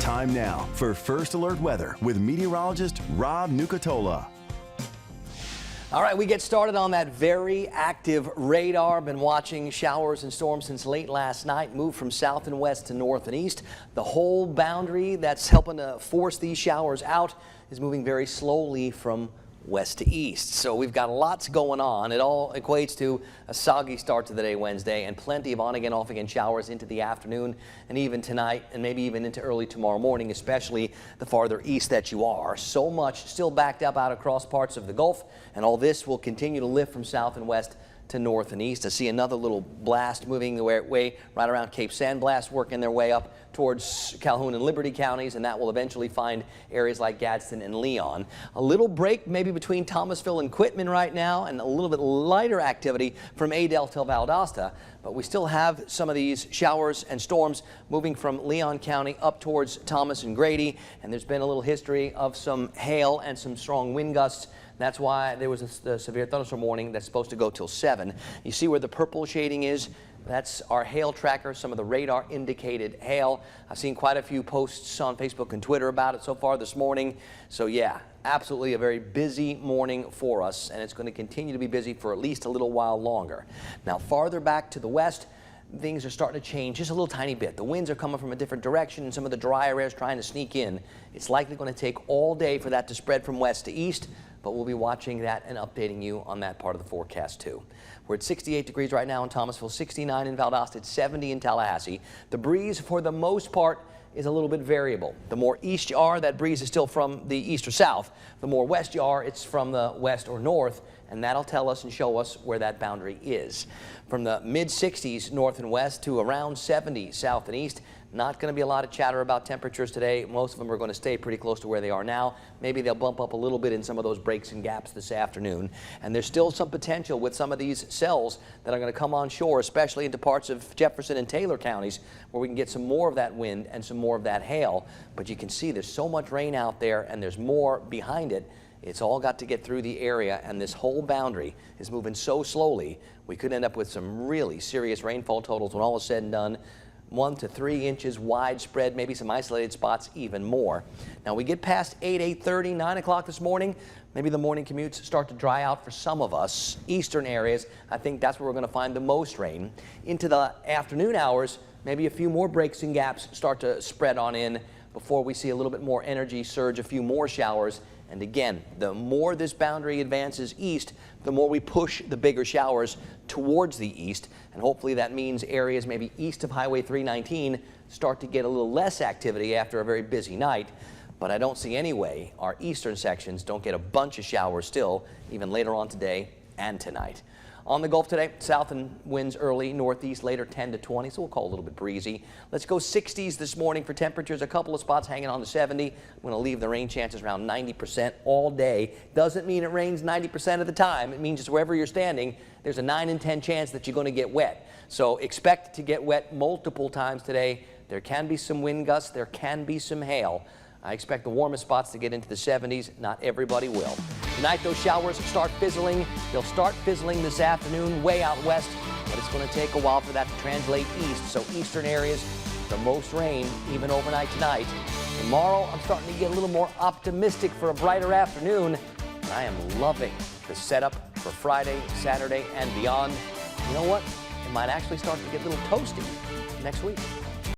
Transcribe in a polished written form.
Time now for First Alert Weather with meteorologist Rob Nucatola. All right, we get started on that very active radar. Been watching showers and storms since late last night. Moved from south and west to north and east. The whole boundary that's helping to force these showers out is moving very slowly from west to east. So we've got lots going on. It all equates to a soggy start to the day Wednesday and plenty of on-again, off-again showers into the afternoon and even tonight and maybe even into early tomorrow morning, especially the farther east that you are. So much still backed up out across parts of the Gulf, and all this will continue to lift from south and west to north and east. I see another little blast moving the way right around Cape San Blast, working their way up towards Calhoun and Liberty counties, and that will eventually find areas like Gadsden and Leon. A little break maybe between Thomasville and Quitman right now, and a little bit lighter activity from Adel till Valdosta, but we still have some of these showers and storms moving from Leon County up towards Thomas and Grady, and there's been a little history of some hail and some strong wind gusts. That's why there was a severe thunderstorm warning that's supposed to go till 7. You see where the purple shading is? That's our hail tracker, some of the radar indicated hail. I've seen quite a few posts on Facebook and Twitter about it so far this morning. So yeah, absolutely a very busy morning for us, and it's going to continue to be busy for at least a little while longer. Now farther back to the west, things are starting to change just a little tiny bit. The winds are coming from a different direction, and some of the drier air is trying to sneak in. It's likely going to take all day for that to spread from west to east, but we'll be watching that and updating you on that part of the forecast too. We're at 68 degrees right now in Thomasville, 69 in Valdosta, it's 70 in Tallahassee. The breeze, for the most part, is a little bit variable. The more east you are, that breeze is still from the east or south. The more west you are, it's from the west or north, and that'll tell us and show us where that boundary is. From the mid-60s north and west to around 70 south and east. Not going to be a lot of chatter about temperatures today. Most of them are going to stay pretty close to where they are now. Maybe they'll bump up a little bit in some of those breaks and gaps this afternoon. And there's still some potential with some of these cells that are going to come on shore, especially into parts of Jefferson and Taylor counties, where we can get some more of that wind and some more of that hail. But you can see there's so much rain out there, and there's more behind it. It's all got to get through the area, and this whole boundary is moving so slowly, we could end up with some really serious rainfall totals when all is said and done. 1 to 3 inches widespread, maybe some isolated spots even more. Now we get past 8:30, 9 o'clock this morning. Maybe the morning commutes start to dry out for some of us. Eastern areas, I think that's where we're going to find the most rain. Into the afternoon hours, maybe a few more breaks and gaps start to spread on in before we see a little bit more energy surge, a few more showers. And again, the more this boundary advances east, the more we push the bigger showers towards the east. And hopefully that means areas maybe east of Highway 319 start to get a little less activity after a very busy night. But I don't see any way our eastern sections don't get a bunch of showers still, even later on today and tonight. On the Gulf today, south and winds early, northeast later 10 to 20, so we'll call it a little bit breezy. Let's go 60s this morning for temperatures. A couple of spots hanging on to 70. I'm going to leave the rain chances around 90% all day. Doesn't mean it rains 90% of the time. It means just wherever you're standing, there's a 9 in 10 chance that you're going to get wet. So expect to get wet multiple times today. There can be some wind gusts. There can be some hail. I expect the warmest spots to get into the 70s. Not everybody will. Tonight, those showers start fizzling. They'll start fizzling this afternoon way out west, but it's going to take a while for that to translate east. So eastern areas, the most rain, even overnight tonight. Tomorrow, I'm starting to get a little more optimistic for a brighter afternoon, and I am loving the setup for Friday, Saturday, and beyond. You know what? It might actually start to get a little toasty next week.